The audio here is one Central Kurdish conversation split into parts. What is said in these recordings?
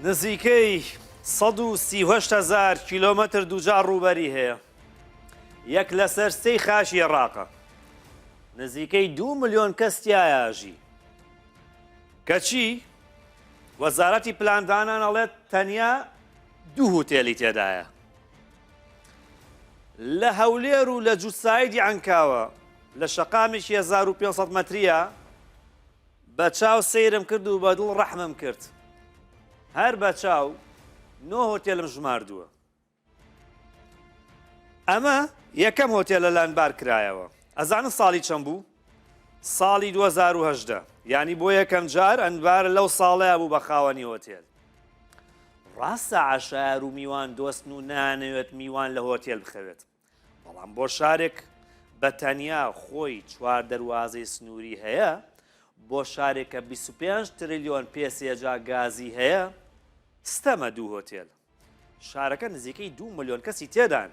نزیکەی 138,000 کیلۆمەتر دووجار ڕووبەری هەیە. یەک لەسەر سێی خاشی عێراقە. نزیکەی 2 ملیۆن کەس تایەژی. کەچی وەزارەتی پلاندانان ئەڵێت تەنیا 2 هۆتێلی تێدایە. لە هەولێر و لە جوسایدی عەنکاوە لە شەقامێکی 1500 مەتریە بە چاو سەیرم کرد و بە دڵ ڕەحمم کرد. هەر بە چاو 9 هۆتێلم ژماردووە. ئەمە یەکەم هۆتێل لە لەنبار کرایەوە. ئەزانن ساڵی چەند بوو؟ ساڵی 2018. یعنی بۆ یەکەم جار ئەنبار لەو ساڵەیە بوو بە خاوەنی هۆتێل. ڕاستە عەشایەر و میوان دۆستن و نانەوێت میوان لە هۆتێل بخەوێت. بەڵام بۆ شارێک بە تەنیا خۆی 4 دەروازەی سنووری هەیە، بۆ شارێکە 25 تریلیۆن پێسێجا گازی هەیە، ستەمە 2 هۆتێل. شارەکە نزیکەی 2 ملیۆن کەسی تێدان.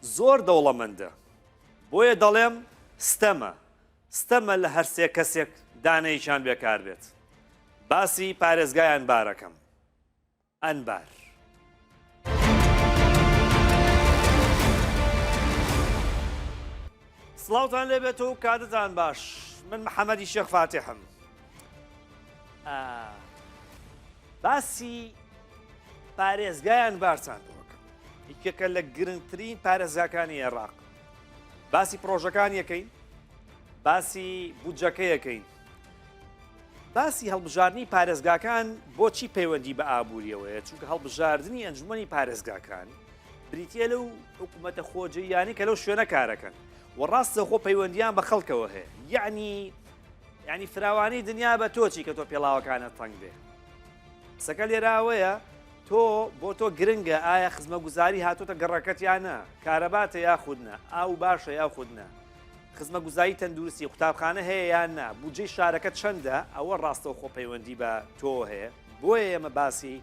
زۆر دەوڵەمەندە. بۆیە دەڵێم ستەمە. ستەمە لە هەر سێ کەسێک دانەیەکیان بێکار بێت. باسی پارێزگای ئەنبارەکەم. ئەنبار. سڵاوتان لێبێت و کاتتان باش. من محەممەدی شێخ فاتحم. باسی پارێزگای ئەنبارتان بۆکەم. یەکێکە لە گرنگترین پارێزگاکانی عێراق. باسی پرۆژەکان یەکەین، باسی بودجەکە یەکەین. باسی هەڵبژاردننی پارێزگاکان بۆچی پەیوەندی بە ئابوووریەوەیە، چونکە هەڵبژاردننی ئەنجومەنی پارێزگاکان بریتە لەو حکوومەتە خۆجییانی کە لەو شوێنە کارەکەن و ڕاستە خۆ پەیوەندیان بە خەڵکەوە هەیە. یعنی فراوانی دنیا بە تۆچی کە تۆ پێڵاوەکانت تەنگ بێ. قسەکە لێراوەیە تۆ بۆ تۆ گرنگە ئایا خزمەتگوزاری هاتوۆتە گەڕەکەت یانە، کارەباتە یاخودنە، ئاو باشە یاخودنە، خزمەتگوزاری تەندروستی قوتابخانە هەیە یان نا، بودجەی شارەکە چەندە، ئەوە ڕاستەوە خۆ پەیوەندی بە تۆ هەیە. بۆیە ئێمە باسی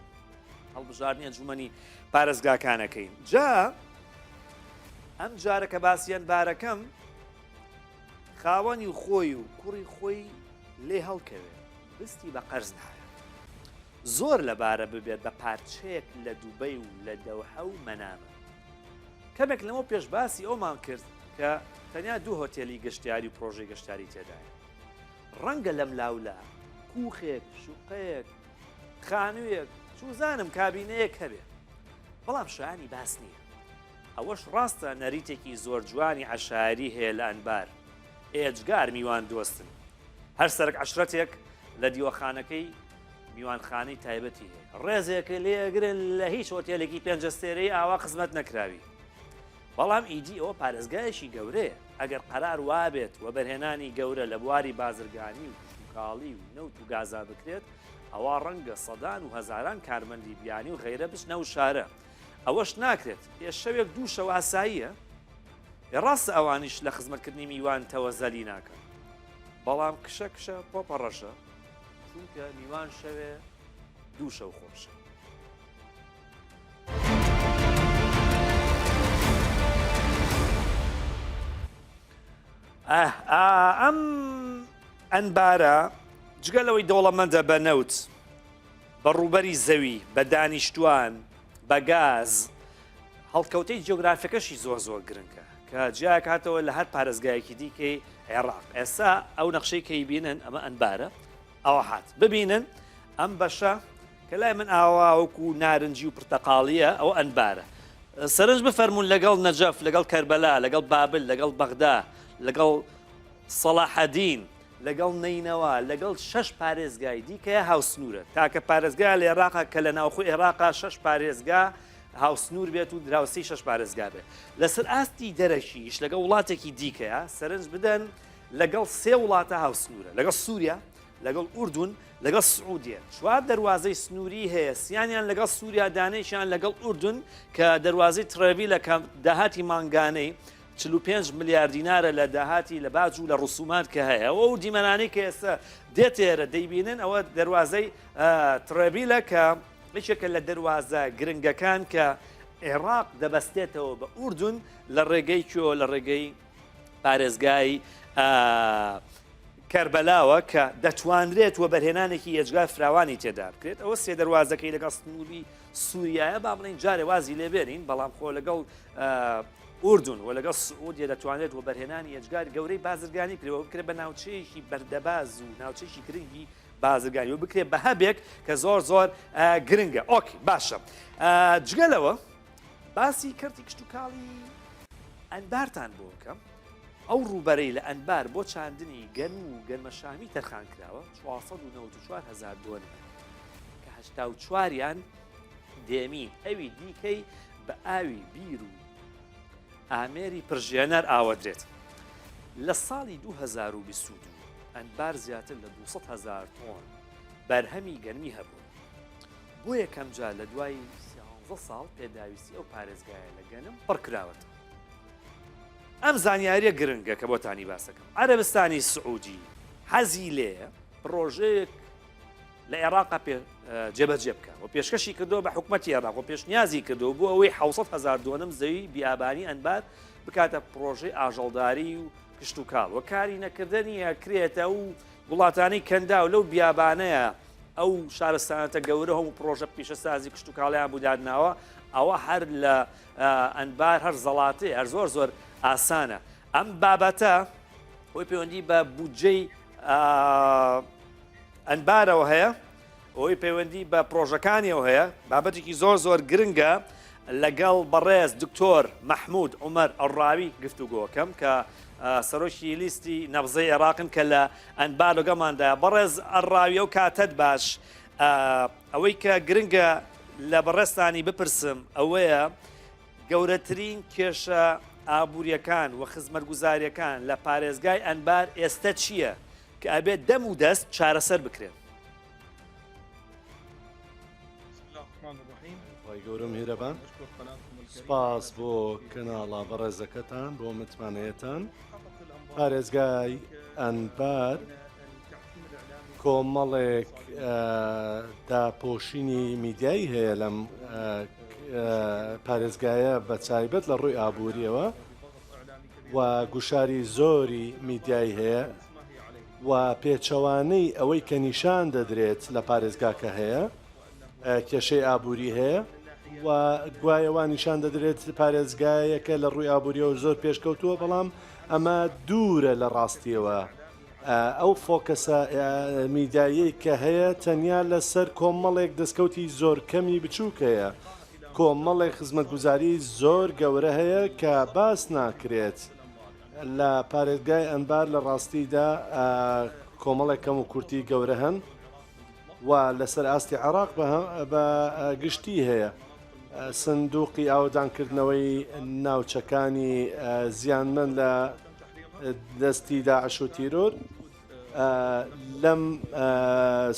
هەڵبژاردننی ئەنجومەنی پارێزگاکانەکەین. جا ئەم جارە کە باسی ئەنبارەکەم خاوەنی خۆی و کوڕی خۆی لێ هەڵکەوێ، بستی بە قەرز نایە. زۆر لەبارە ببێت بە پارچەیەک لە دووبەی و لە دەوحە و مەنامە. کەمێک لەمە پێش باسی ئەومان کرد کە تەنیا 2 هۆتێلی گەشتیاری و پرۆژەی گەشتیاری تێدایە. ڕەنگە لەم لاولە کوخێک، شوقەیەک، خانوویەک، چوزانم کابینەیەک هەبێ. بەڵام شایانی باس نییە. ئەوەش ڕاستە نەریتێکی زۆر جوانی عەشایەری هەیە لە ئەنبار. ئێجگار میوان دۆستن. هەر سەرک عەشرەتێک لە دیوەخانەکەی میوانخانەی تایبەتی هەیە. ڕێزێکە لێگرن لە هیچ هۆتێلێکی 5 ئەستێرەی ئاوا خزمەت نەکراوی. بەڵام ئیدی ئەوە پارێزگایەکی گەورەیە. ئەگەر قەرار وابێت و بەرهێنانی گەورە لە بواری بازرگانی و کاڵی و نەوت و گازا بکرێت، ئەوە ڕەنگە سەدان و هەزاران کارمەندی بیانی و غەیرە بچنە و شارە. ئەوەش ناکرێت. شەوێک 2 شەو ئاساییە. ڕاستە ئەوانیش لە خزمەتکردنی میوان تەوەزەلی ناکەن. بەڵام کشە کشە پۆپەڕەشە، چونکە میوان شەوێ 2 شەو خۆشە. ئەم ئەنبارە جگەلەوەی دەوڵەمەندە بە نەوت، بە ڕووبەری زەوی، بە دانیشتوان، بە گاز، هەڵکەوتەی جیۆگرافیەکەشی زۆر گرنگە کە جیا کاتەوە لە هەر پارێزگایەکی دیکەی عێراق. ئێستا ئەو نەخشەی کە بینن ئەمە ئەنبارە، ئەوە هات ببینن ئەم بەشە کە لای من ئاوا وەکو نارنجی و پرتەقاڵیە، ئەوە ئەنبارە. سەرنج بفەرمونون لەگەڵ نەجەف، لەگەڵ کەربەلا، لەگەڵ بابل، لەگەڵ بەغدا، لەگەڵ سەلاحەدین، لەگەڵ نەینەوە، لەگەڵ 6 پارێزگای دیکە هاوسنوورە. تاکە پارێزگای لە عێراقا کە لە ناوخۆی عێراقا 6 پارێزگا هاوسنوور بێت و دراوسی 6 پارێزگا بێت. لەسەر ئاستی دەرەشیش لەگەڵ وڵاتێکی دیکەیە سەرنج بدەن لەگەڵ 3 وڵاتە هاوسنوورە، لەگەڵ سووریا، لەگەڵ ئوردون، لەگەڵ سعودیە. 4 دەروازەی سنووری هەیە، سیانیان لەگەڵ سووریا، دانەیشیان لەگەڵ ئوردون کە دەروازەی ترەڤیلە کە داهاتی مانگانەی 45 ملیار دینارە لە داهاتی لە باج و لە ڕسومات کە هەیە. ئەو دیمەنانی کە ئێستا دێتێرە دەیبینن ئەوە دەروازەی ترەڤیلە کە یەکێکە لە دەروازە گرنگەکان کە عێراق دەبەستێتەوە بە ئوردون لە ڕێگەی لە ڕێگەی پارێزگای کەربەلاوە کە دەتوانرێت وە بەرهێنانێکی یەجگار فراوانی تێدا بکرێت ئەوە سێ دەواازەکەی لەگەڵ سنووری سووریایە با بڵین جارێ وازی لێبێرین بەڵام خۆ لەگەڵ ئوردون و لەگەڵ سعودیە دەتوانێت وە بەرهێنانی یەجگار گەورەی بازرگانی کرێەوە بکرێت بە ناوچەیەکی بەردەباز و ناوچەیەکی گرنگی بازرگانی و بکرێت بە هەبێک کە زۆر زۆر گرنگە. ئۆکی باشە جگەلەوە باسی کردی کشت و کاڵی ئەنبارتان بۆ بکەم. ئەو ڕووبەرەی لە ئەنبار بۆ چاندنی گەرم و گەرمەشامی تەرخان کراوە 494,000 دۆن کە 84یان دێمین ئەوی دیکەی بە ئاوی بیر و ئامێری پرژێنەر ئاوەدرێت. لە ساڵی 2022 ئەنبار زیاتر لە 200,000 تۆن بەرهەمی گەرمی هەبوو. بۆ یەکەم جار لە دوای 13 ساڵ پێداویستی ئەو پارێزگایە لە گەنم پڕ کراوەتە. ئەم زانیاریە گرنگە کە بۆتانی باسەکەم. عەرەبستانی سعودی حەزی لێیە پرۆژەیەک لە عێراقا جێبەجێ بکە و پێشکەشی کردەوە بە حکوومەتی عێراق و پێشنیازی کردەوە بۆ ئەوەی 700,000 دۆنم زەوی بیابانی ئەنبار بکاتە پرۆژەی ئاژەڵداری و کشت و کاڵ و کاری نەکردنی ئەکرێتە و وڵاتانی کەندا و لەو بیابانەیە ئەو شارستانەتە گەورە هەموو پرۆژە پیشەسازی کشت و کاڵیان بودادناوە ئەوە هەر لە ئەنبار هەر زەڵاتێ هەر زۆر زۆر ئاسانە. ئەم بابەتە ئەوی پەیوەندی بە بودجەی ئەنبارەوە هەیە ئەوی پەیوەندی بە پرۆژەکانیەوە هەیە بابەتێکی زۆر زۆر گرنگە لەگەڵ بەڕێز دکتۆر مەحموود عومەر ئەڕاوی گفتوگۆکەم کە سەرۆکی لیستی نەبزەی عێراقن کە لە ئەنبار لەگەڵماندایە. بەڕێز ئەڕاوی و کاتت باش. ئەوەی کە گرنگە لە بەڕێستانی بپرسم ئەوەیە گەورەترین کێشە ئابوووریەکان و خزمەتگوزاریەکان لە پارێزگای ئەنبار ئێستا چییە کە ئەبێت دەم و دەست چارەسەر بکرێت؟ وای گەورم هێرەبان سپاس بۆ کەناڵا بەڕێزەکەتان بۆ متمانەتان. پارێزگای ئەنبار کۆمەڵێک داپۆشینی میدیایی هەیە لەم پارێزگایە بە تایبەت لە ڕووی ئابووریەوە و گوشاری زۆری میدیایی هەیە و پێچەوانەی ئەوەی کە نیشان دەدرێت لە پارێزگاکە هەیە کێشەی ئابووری هەیە و گوایەوە نیشان دەدرێت پارێزگایەکە لە ڕووی ئابووریەوە زۆر پێشکەوتووە بەڵام ئەمە دوورە لە ڕاستیەوە. ئەو فۆکەسە میدیایی کە هەیە تەنیا لەسەر کۆمەڵێک دەستکەوتی زۆر کەمی بچووکەیە. کۆمەڵێک خزمەتگوزاری زۆر گەورە هەیە کە باس ناکرێت لە پارێزگای ئەنبار. لە ڕاستیدا کۆمەڵێک کەم و کورتی گەورە هەن و لەسەر ئاستی عێراق بە گشتی هەیە. سندوقی ئاودانکردنەوەی ناوچەکانی زیانمەند لە دەستی داعش و تیرۆر لەم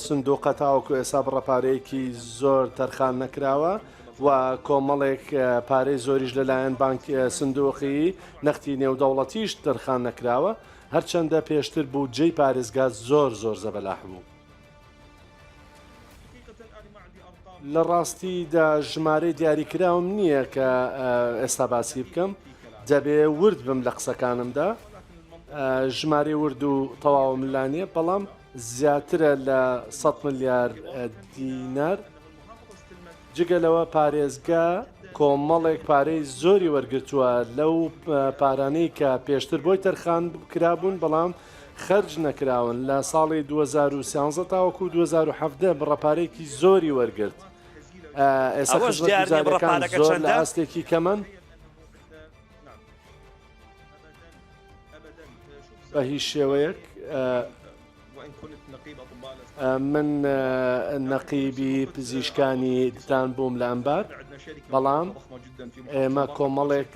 سندوقە تاوەکو ئێستا بڕەپارەیەکی زۆر تەرخان نەکراوە و کۆمەڵێک پارەی زۆریش لەلایەن بانک سندوقی نەختی نێودەوڵەتیش تەرخان نەکراوە هەرچەندە پێشتر بوو جێی پارێزگا زۆر زۆر زەبەلاح بوو. لە ڕاستیدا ژمارەی دیاریکراوم نییە کە ئێستا باسی بکەم دەبێ ورد بم لە قسەکانمدا. ژمارەی ورد و تەواو ملانیە بەڵام زیاترە لە 100 ملیار دینار. جگەلەوە پارێزگا کۆمەڵێک پارەی زۆری وەرگرتووە لەو پارانەی کە پێشتر بۆی تەرخان کرابوون بەڵام خەرج نەکراون. لە ساڵی 2013 تاوەکو 2017 بڕەپارێکی زۆری وەرگرت. ئێستا خزمەتگوزاریەکان زۆر لە ئاستێکی کەمن بە هیچ شێوەیەک. من نەقیبی پزیشکانی ددان بووم لە ئەنبار بەڵام ئێمە کۆمەڵێک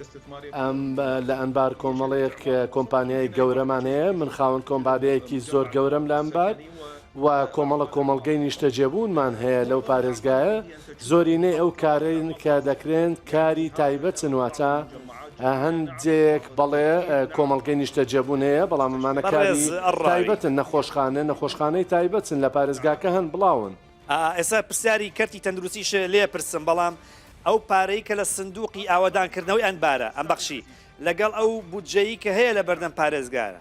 لە ئەنبار کۆمەڵێک کۆمپانیای گەورەمان هەیە. من خاوەن کۆمپانیایەکی زۆر گەورەم لە ئەنبار و کۆمەڵگەی نیشتە جێبوونمان هەیە لەو پارێزگایە. زۆرینەی ئەو کارین کە دەکرێن کاری تایبەتن واتە هەندێک بەڵێ کۆمەڵگەی نیشتە جێبوون هەیە بەڵام ئەمانە کاری تایبەتن نەخۆشخانەی تایبەتن لە پارێزگاکە هەن بڵاون. ئێستا پرسیاری کەرتی تەندروستیش لێ پرسم بەڵام ئەو پارەی کە لە سندوقی ئاوەدانکردنەوەی ئەنبارە ئەم بەخشی لەگەڵ ئەو بودجەیی کە هەیە لە بەردەم پارێزگارە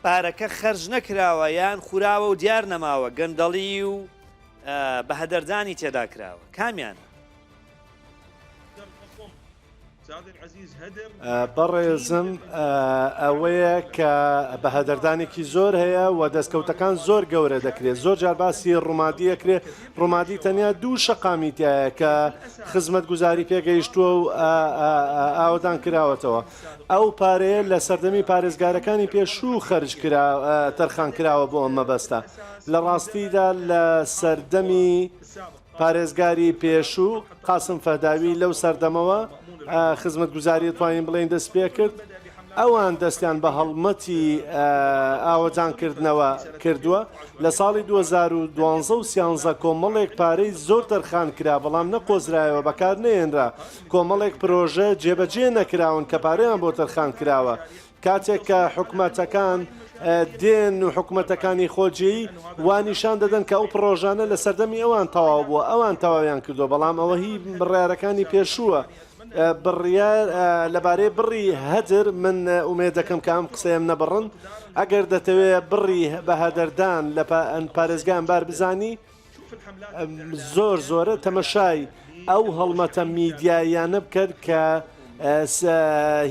پارەکە خەرج نەکراوە یان خوراوە و دیار نەماوە گەندەڵی و بە هەدەردانی تێدا کراوە کامیانە؟ بەڕێزم ئەوەیە کە بە هەدەردانێکی زۆر هەیە و دەستکەوتەکان زۆر گەورە دەکرێت زۆر جار باسی ڕوومادی ئەکرێت ڕوومادی تەنیا دوو شەقامی تایە کە خزمەت گوزاری پێگەیشتووە و ئاوەدان کراوەتەوە ئەو پارەیە لە سەردەمی پارێزگارەکانی پێشوو خەرج تەرخان کراوە بۆ ئەم مەبەستە لە ڕاستیدا لە سەردەمی پارێزگاری پێشوو قاسم فەهداوی لەو سەردەمەوە خزمەت گوزاری توانین بڵێن دەست پێ کرد ئەوان دەستیان بە هەڵمەتی ئاوەجانکردنەوە کردووە لە ساڵی 2012 و 13 کۆمەڵێک پارەی زۆر تەرخان کرا بەڵام نەقۆزرایەوە بەکار نێنرا کۆمەڵێک پرۆژە جێبەجێ نەکراون کە پارەیان بۆ تەرخان کراوە کاتێک کە حکوومەتەکان دێن و حکوومەتەکانی خۆجی وانیشان دەدەن کە ئەو پرۆژانە لە سەردەمی ئەوان تەواو بووە ئەوان تەواویان کردو بەڵام ئەوە هی بڕیارەکانی پێشووە بڕیار لەبارەی بڕی هەدر من ئومێ دەکەم کە ئەم قسەیەم نەبڕن ئەگەر دەتەوێت بڕی بە هەدەردان لە پارێزگایان بار بزانی زۆر زۆرە تەمەشای ئەو هەڵمەتە میدیایانە بکرد کە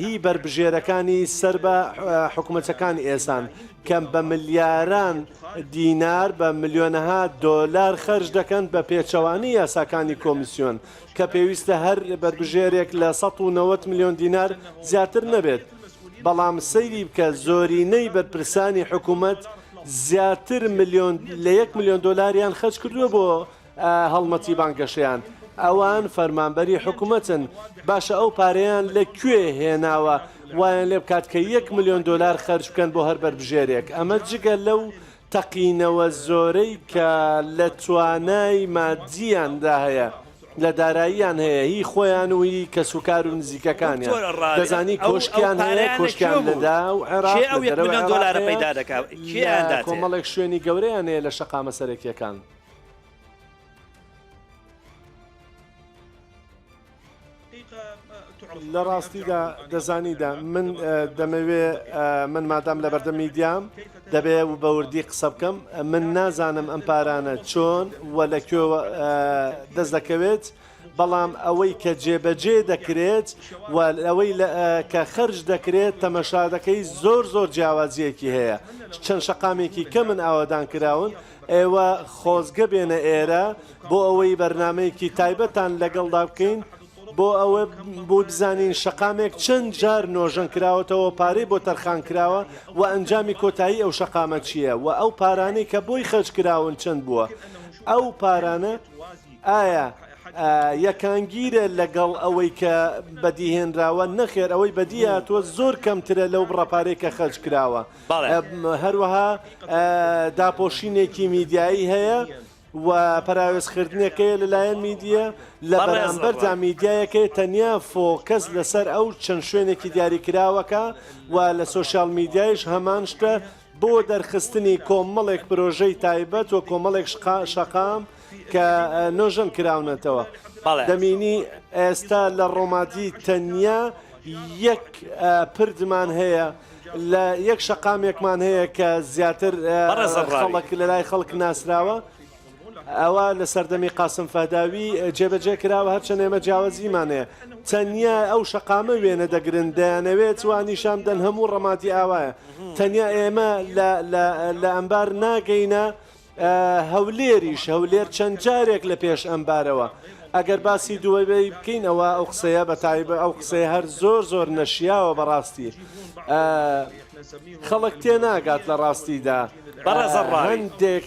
هی بربژێرەکانی سەر بە حکوومەتەکانی ئێسان کەم بە ملیاران دینار بە ملیۆنەها دۆلار خەرج دەکەن بە پێچەوانی یاساکانی کۆمیسیۆن کە پێویستە هەر بربژێرێک لە 190 میلیۆن دینار زیاتر نەبێت بەڵام سەیری بکە زۆرینەی بەرپرسانی حکوومەت زیاتر لە 1 میلیۆن دۆلاریان خەرج کردووە بۆ هەڵمەتی بانگەشەیان ئەوان فەرمانبەری حکوومەتن باشە ئەو پارەیان لەکوێ هێناوە وایان لێ بکات کە 1 میلیۆن دۆلار خەرج بکەن بۆ هەر بربژێرێک ئەمە جگە لەو تەقینەوە زۆرەی کە لە توانای مادییاندا هەیە لە داراییان هەیە هی خۆیان و هی کەسوکار و نزیکەکانیان دەزانی کۆشکیان هەیە کۆشکیان لەدا و عێراق دۆلارە پەیدا دەکات کۆمەڵێک شوێنی گەورەیان هەیە لە شەقامە سەرەکیەکان لە ڕاستیدا دەزانیدا من دەمەوێ من مادام لە بەردەم میدیام دەبێ و بەوردی قسە بکەم من نازانم ئەم پارانە چۆن و لەکوێوە دەست دەکەوێت بەڵام ئەوەی کە جێبەجێ دەکرێت و ئەوەی کە خەرج دەکرێت تەمەشادەکەی زۆر زۆر جیاوازیەکی هەیە چەند شەقامێکی کە من ئاوادان کراون ئێوە خۆزگە بێنە ئێرە بۆ ئەوەی بەرنمەیەکی تایبەتان لەگەڵدا بکەین بۆ ئەوە بۆ بزانین شەقامێک چەند جار نۆژەن کراوەتەوە پارەی بۆ تەرخان کراوە و ئەنجامی کۆتایی ئەو شەقامە چییە و ئەو پارانەی کە بۆی خەرج کراون چەند بووە ئەو پارانە ئایا یەکانگیرە لەگەڵ ئەوەی کە بەدیهێنراوە نەخێر ئەوەی بەدیە تۆ زۆر کەمترە لەو بڕەپارەی کە خەرج کراوە هەروەها داپۆشینێکی میدیایی هەیە و پراوێزخردنەکەی لەلایەن میدیە لە بەرامبەردا میدیایەکەی تەنیا فۆکەس لەسەر ئەو چەند شوێنێکی دیاریکراوەکە و لە سۆشیال میدیایش هەمان شتە بۆ دەرخستنی کۆمەڵێک پرۆژەی تایبەت و کۆمەڵێک شەقام کە نۆژەن کراونەتەوە دەمینی ئێستا لە ڕۆمادی تەنیا یەک پردمان هەیە لە یەک شەقامێکمان هەیە کە زیاتر خەڵک لەلای خەڵک ناسراوە ئەوە لە سەردەمی قاسم فەهداوی جێبەجێ کراوە هەرچەند ئێمە جیاوازیمانەیە تەنیا ئەو شەقامە وێنە دەگرن دەیانەوێت وانیشان دەن هەموو ڕەماتی ئاوایە تەنیا ئێمە لە ئەمبار ناگەینە هەولێریش هەولێر چەند جارێک لە پێش ئەمبارەوە ئەگەر باسی دووەبەی بکەینەوە ئەو قسەیە بە تایبە ئەو قسەیە هەر زۆر زۆر نەشیاوە بەڕاستی خەڵک تێناگات لە ڕاستیدا هەندێک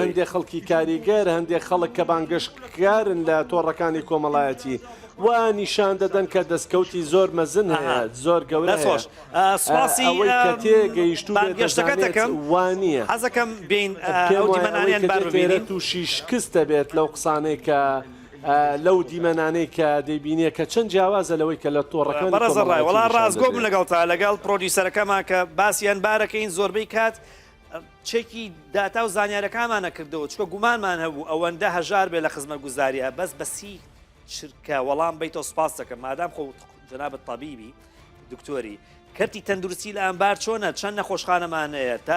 هەندێک خەڵکی کاریگەر هەندێک خەڵک کە بانگەشتکارن لە تۆڕەکانی کۆمەڵایەتی و نیشان دەدەن کە دەستکەوتی زۆر مەزن هەیە زۆر گەورە سواسی کە تێگەیشتو بانگەشتەکەتەکەم وانە حەزەکەم بین دیمەنانیان باربینین تووشی شکست دەبێت لەو قسانەی کە لەو دیمەنانەی کە دەیبینێ کە چەند جیاوازە لەوەی کە لە تۆڕەکان بەڕێزەڕای وەڵا ڕازگۆ بووم لەگەڵتا لەگەڵ پرۆدیوسەرەکەمان کە باسییان بارەکەین زۆربەی کات چێکی داتا و زانیارەکانمانە کردەوە چکە گومانمان هەبوو ئەوەندە هەژار بێ لە خزمەت گوزاریە بەس بەسی چرکە وەڵام بیتۆ سپاس دەکەم مادام خۆ جەنابەت تەبیبی دکتۆری کەرتی تەندروستی لە ئەمبار چۆنە چەند نەخۆشخانەمانەیە تا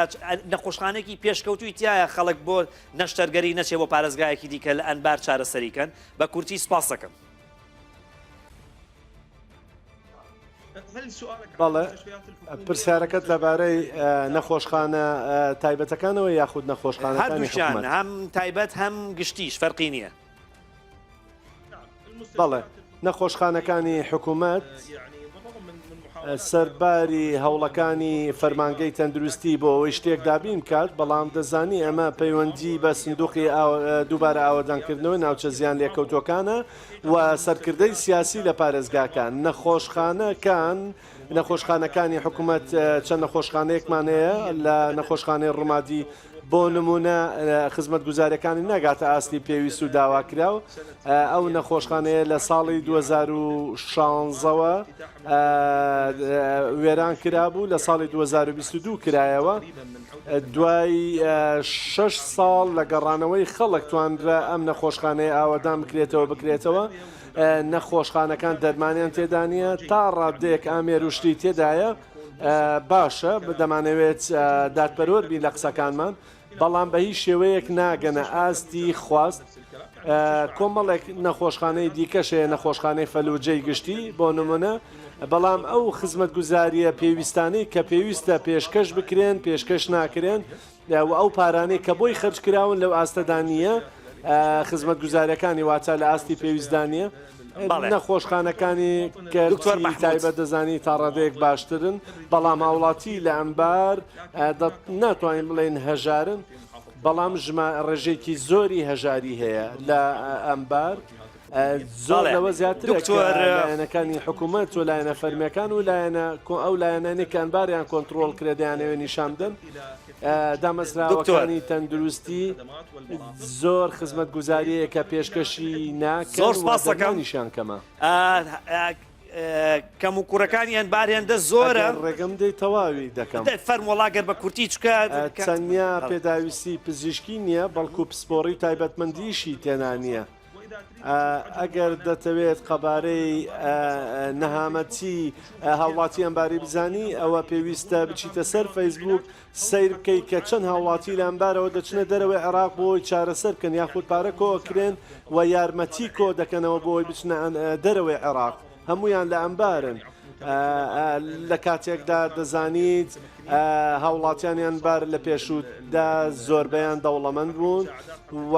نەخۆشخانێکی پێشکەوتوی تایە خەڵک بۆ نەشتەرگەری نەچێ بۆ پارێزگایەکی دیکە لە ئەنبار چارەسەریکەن بە کورتی سپاس دەکەم. بەڵێ پرسیارەکەت لەبارەی نەخۆشخانە تایبەتەکانەوە یاخود نەخۆشخانەکانی هەردووشیان هەم تایبەت هەم گشتیش فەرقی نییە. بەڵێ نەخۆشخانەکانی حکوومەت سەرباری هەوڵەکانی فەرمانگەی تەندروستی بۆ ئەوەی شتێک دابین کات بەڵام دەزانی ئەمە پەیوەندی بە سندوقی دووبارە ئاوەدانکردنەوەی ناوچە زیان لێکەوتوەکانە و سەرکردەی سیاسی لە پارێزگاکان نەخۆشخانەکانی حکوومەت چەند نەخۆشخانەیەکمان هەیە لە نەخۆشخانەی ڕمادی بۆ نمونە خزمەت گوزارەکانی ناگاتە ئاستی پێویست و داواکراو ئەو نەخۆشخانەیە لە ساڵی 2016ەوە وێران کرابوو لە ساڵی 2022 کرایەوە دوای 6 ساڵ لە گەڕانەوەی خەڵک توانرا ئەم نەخۆشخانەیە ئاوەدان بکرێتەوە نەخۆشخانەکان دەرمانیان تێدانە تا ڕادەیەک ئامێر و شتی تێدایە باشە دەمانەوێت دادپەروەر بین لە قسەکانمان بەڵام بە هیچ شێوەیەک ناگەنە ئاستی خواست کۆمەڵێک نەخۆشخانەی دیکەشەیە نەخۆشخانەی فەلوجەی گشتی بۆ نمونە بەڵام ئەو خزمەت گوزاریە پێویستانەی کە پێویستە پێشکەش بکرێن پێشکەش ناکرێن و ئەو پارانەی کە بۆی خرج کراون لەو ئاستەدانیە خزمەت گوزارەکانی واتە لە ئاستی پێویستدانە نەخۆشخانەکانی کەرتوەر تایبەت دەزانی تا ڕادەیەک باشترن بەڵام هاوڵاتی لە ئەمبار ناتوانین بڵێن هەژارن بەڵام ڕێژێکی زۆری هەژاری هەیە لە ئەمبار زۆر لەوە زیاتر لایەنەکانی حکوومەت و لایەنە فەرمیەکان و ئەو لایەنانی کە ئەنباریان کۆنتترۆل کرێدایانەوە نیشاندن دامەزراوەکانی تەندروستی زۆر خزمەت گوزاریە کە پێشکەشی ناکەنیشان کەمە کەم و کوڕەکانی ئەنباریاندا زۆرە ڕێگەم دەی تەواوی دەکەم فەرمۆڵاگەر بە کورتی چکە چەندیا پێداویستی پزیشکی نییە بەڵکو پسپۆڕی تایبەتمەندیشی تێنا نییە ئەگەر دەتەوێت قەبارەی نەهامەتی هاوڵاتی ئەمباری بزانی ئەوە پێویستە بچیتە سەر فەیسبوک سیر بکەیت کە چەند هاوڵاتی لە ئەمبارەوە دەچنە دەرەوەی عێراق بۆی چارەسەر بکەن یاخود پارە کۆکرێن و یارمەتی کۆ دەکەنەوە بۆی بچنە دەرەوەی عێراق هەمویان لە ئەمبارن لە کاتێکدا دەزانیت هاوڵاتیانیان بار لە پێشودا زۆربەیان دەوڵەمەند بوون و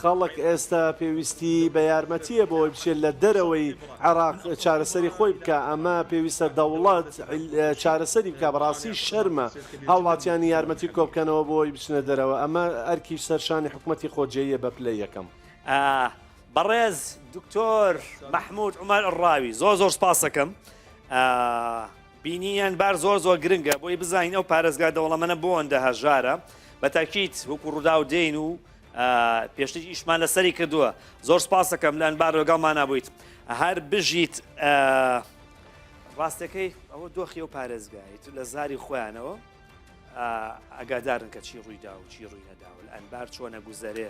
خەڵک ئێستا پێویستی بە یارمەتیە بۆی بچێت لە دەرەوەی عێراق چارەسەری خۆی بکە ئەمە پێویستە دەوڵەت چارەسەری بکە بەڕاستی شەرمە هاوڵاتیانی یارمەتی کۆبکەنەوە بۆی بچنە دەرەوە ئەمە ئەرکی سەرشانی حکوومەتی خۆجێیە بە پلەی یەکەم. بەڕێز دکتۆر مەحموود عومەر ئەڕاوی زۆر سپاس دەکەم بینیان بار زۆر گرنگە بۆی بزانین ئەو پارێزگا دەوڵەمەنە بۆ ئەندە هەژارە بە تاکید وەکو ڕوودا و دێن و پێشتر ئیشمان لەسەری کردووە زۆر سپاس دەکەم لە ئەنبار لەگەڵمان نبوویت هەر بژیت ڕاستەکەی ئەوە دۆخی و پارێزگایت لە زاری خۆیانەوە ئەگادارن کە چی ڕوویدا و چی ڕووی نەدا و لە ئەنبار چۆنە گوزەرێ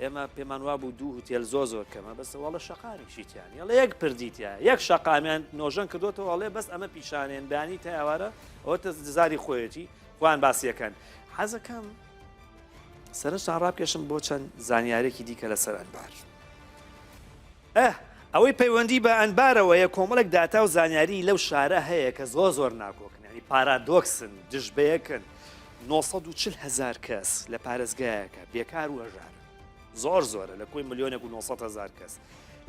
ئێمە پێمان وا بوو دوو هوتێل زۆر کەمە بەسەوەڵە شەقامی شیتیان یڵە یەک پردیتە یەک شەقامیان نۆژەن کردوتەوە ئەڵێ بەس ئەمە پیشانێن بانی تا ئەوارە ئەوە زاری خۆیەتی خوان باسیەکەن حەزەکەم سەرنجتان ڕابکێشم بۆ چەند زانیارێکی دیکە لەسەر ئەنبار ئەوەی پەیوەندی بە ئەنبارەوەیە کۆمەڵێک داتا و زانیاری لەو شارە هەیە کە زۆر ناکۆکن ینی پارادۆکسن دژبەیەکن 940,000 کەس لە پارێزگایەکە بێکار و هەژار زۆرە لە کۆی 1,900,000 کەس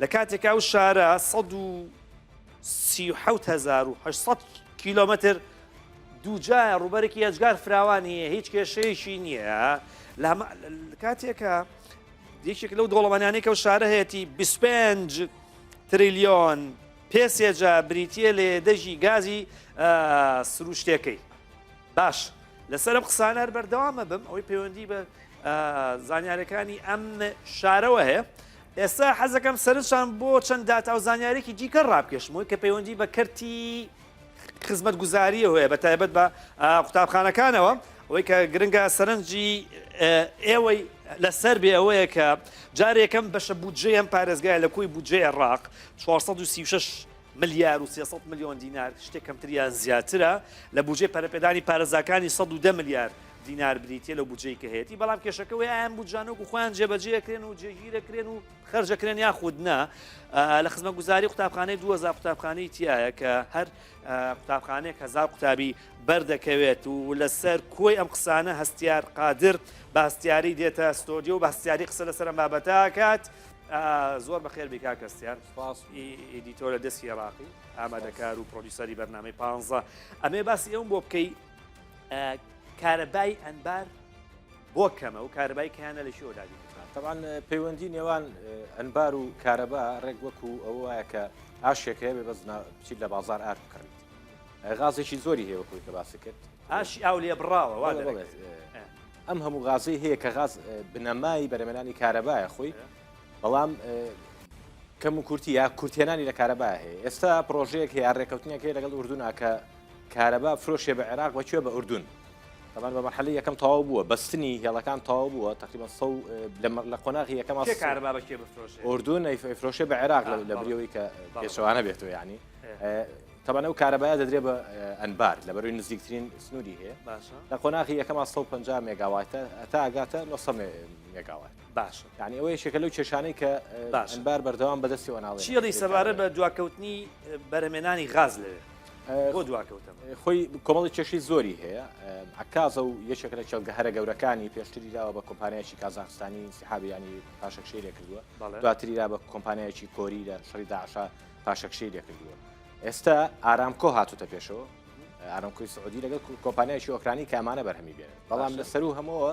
لە کاتێکا و شارە 137,800 کیلۆمەتر دووجایە ڕوبەرێکی ئەجگار فراوانیە هیچ کێشەیەکی نییە لە کاتێکە یەکێک لەو دۆڵەمانیانەی کە و شارە هەیەی 25 تریلیۆن پێسێجا بریتە لێ دەژی گازی سروشتێکەی باش لەسەر قسانە هەر بەردەوامە بم ئەوەی پەیوەندی بە زانیارەکانی ئەم شارەوە هەیە ئێستا حەزەکەم سەرنجان بۆ چەند داتا و زانیارێکی دیکە ڕابکێشمەوەی کە پەیوەندی بە کەرتی خزمەت گوزاریە هەیە بە تایبەت بە قوتابخانەکانەوە ئەوەی کە گرنگە سەرنجی ئێوەی لەسەر بێ ئەوەیە کە جارێکم بەشە بودجێ ئەم پارێزگای لە کۆی بودجێ عێراق 436 ملیار و 300 میلیۆن دینار شتێک کەمتریان زیاترە لە بودجێ پەرەپێدانی پارێزەکانی 110 میلیارد دینار بریتە لەو بودجەی کە هەیەی بەڵام کێشەکەەوەی ئایان بودجانۆک و خۆیان جێبەجێکرێن و جێگیرەکرێن و خەرجەکرێن یاخودنا لە خزمە گوزاری قوتابخانەی 2000 قوتابخانەی تایە کە هەر قوتابخانەیەک 1000 قوتابی بەردەکەوێت و لەسەر کۆی ئەم قسانە هەستیار قادر بە هەستیاری دێتە ستۆدیۆ و بە هەستیاری قسە لەسەر ئەم بابەتە کات زۆر بەخێر بیکا کەستیان ئیدیتۆرە دەستی عێراقی ئامادەکار و پرۆدیوسەری بەرنامەی 15 ئەمێ باسی ئەوم بۆ بکەی کارەبای ئەنبار بۆ کەمە و کارەبای کەیانە لە شێوە دادی طبعا پەیوەندی نێوان ئەنبار و کارەبا ڕێک وەکو ئەوە وایە کە ئاشێک هەیە بێ بەزنا بچیت لە بازار ئار بکڕیت غازێکی زۆری هەیە وەکوی کە باسی کرد ئاشی ئاو لێ بڕاوە وا ئەم هەموو غازەی هەیە کە غاز بنەمای بەرەمێنانی کارەبایە خۆی بەڵام کەم و کورتی یا کورتێنانی لە کارەبا هەیە ئێستا پرۆژەیەک هەیە ڕێکەوتنیەک هەیە لەگەڵ ئوردونە کە کارەبا فرۆشێ بە عێراق بەکوێ بە ئوردون طبعا بە مەرحەلەی یەکەم تەواو بووە بەستنی هێڵەکان تەواو بووە تقریبا لە قۆناغی یەکەم کارەبا بەکوێ بفرۆشێ ئوردون ئەیفرۆشێ بە عێراق لە بریەوەی کە پێشەوانە بێتەوە یعنی طبعا ئەو کارەبایە دەدرێت بە ئەنبار لە بەروی نزیکترین سنووری هەیە لە قۆناغی یەکەم 150 مێگاواتە تا ئاگاتە 900 مێگاوات باش یعنی ئەوەیە شێکە لەو کێشانەی کە ئەنبار بەردەوام بەدەستی وەناڵێ چیڵی سەبارە بە دواکەوتنی بەرەمێنانی غاز لەوێ بۆ دواکەوتم خۆی کۆمەڵی کێشی زۆری هەیە عکازە و یەکێک لە چێلگە هەرە گەورەکانی پێشتری راوە بە کۆمپانیایکی کازاخستانی سیحابیانی پاشەکشەی لێ کردووە دواتری را بە کۆمپانیایکی کۆری لە شەڕی داعشا پاشەکشەی لێ کردووە ئێستا ئارامکۆ هاتوتە پێشەوە ئارامکۆی سعودی لەگەڵ کۆمپانیایکی ئۆکرانی کامانە بەرهەمی بێنن بەڵام لەسەر و هەمووە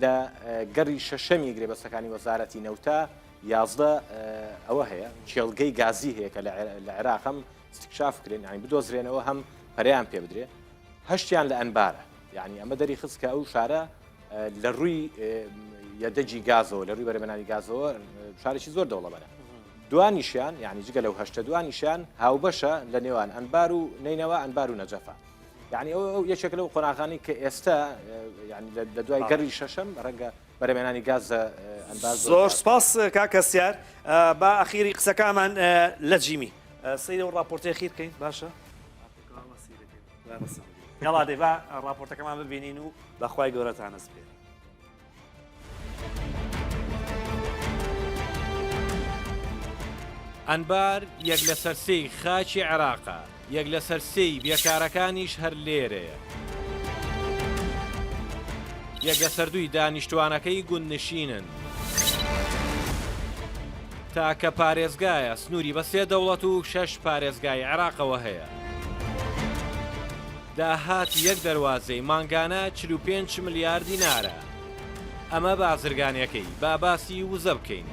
لە گەڕی شەشەمی گرێبەستەکانی وەزارەتی نەوتا 11 ئەوە هەیە چێلگەی گازی هەیە کە لە عێراقم استکشاف کرێن یعنی بدۆزرێنەوە هەم پەریان پێ بدرێ هەشتیان لە ئەنبارە یعنی ئەمە دەری خست کە ئەو شارە لە ڕووی یەدەجی گازەوە لە ڕووی بەرەمێنانی گازەوە شارێکی زۆر دەوڵەمەنە دوانیشیان یعنی جگە لەو هەشتە دوانیشیان هاوبەشە لە نێوان ئەنبار و نینەوە ئەنبار و نەجەفە یعنی ئەو یەکێک لەو قۆناغانی کە ئێستا یعنی لە دوای گەڕی شەشەم ڕەنگە بەرەمێنانی گاز ئەنبار زۆر سپاس کاکەسیار با ئەخیری قسەکەمان لە جیمی سەیرە و ڕاپۆرتەی خیر بکەین باشە یاڵا دەی با ڕاپۆرتەکەمان ببینین و بەخوای گەورەتانە سپێن ئەنبار یەک لە سەرسەی خاچی عێراقە یەک لە سەرسەی بێکارەکانیش هەر لێرەیە یەک لە سەردووی دانیشتوانەکەی گوندنشینن تاکە پارێزگایە سنووری بە 3 دەوڵەت و 6 پارێزگای عێراقەوە هەیە داهات یەک دەواازەی مانگانە 45 ملیار دینارە ئەمە بازرگانیەکەی با باسی وزە بکەین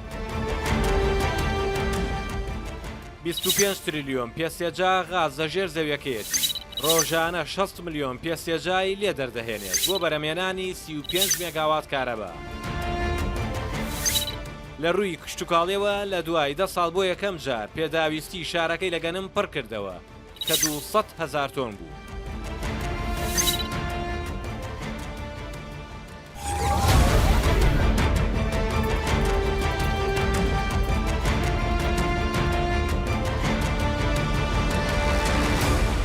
25 تریلیۆن پێسێجا غاز لەژێر زەویەکەیەتی ڕۆژانە 6 ملیۆن پێسێجای لێ دەردەهێنێت بۆ بەرەمێنانی 35 مێگاوات کارەبا لە ڕووی کشتتوکاڵیەوە لە دوای 10 ساڵ بۆ یەکەم جار پێداویستی شارەکەی لەگەنم پڕ کردەوە کە 200,000 تۆن بوو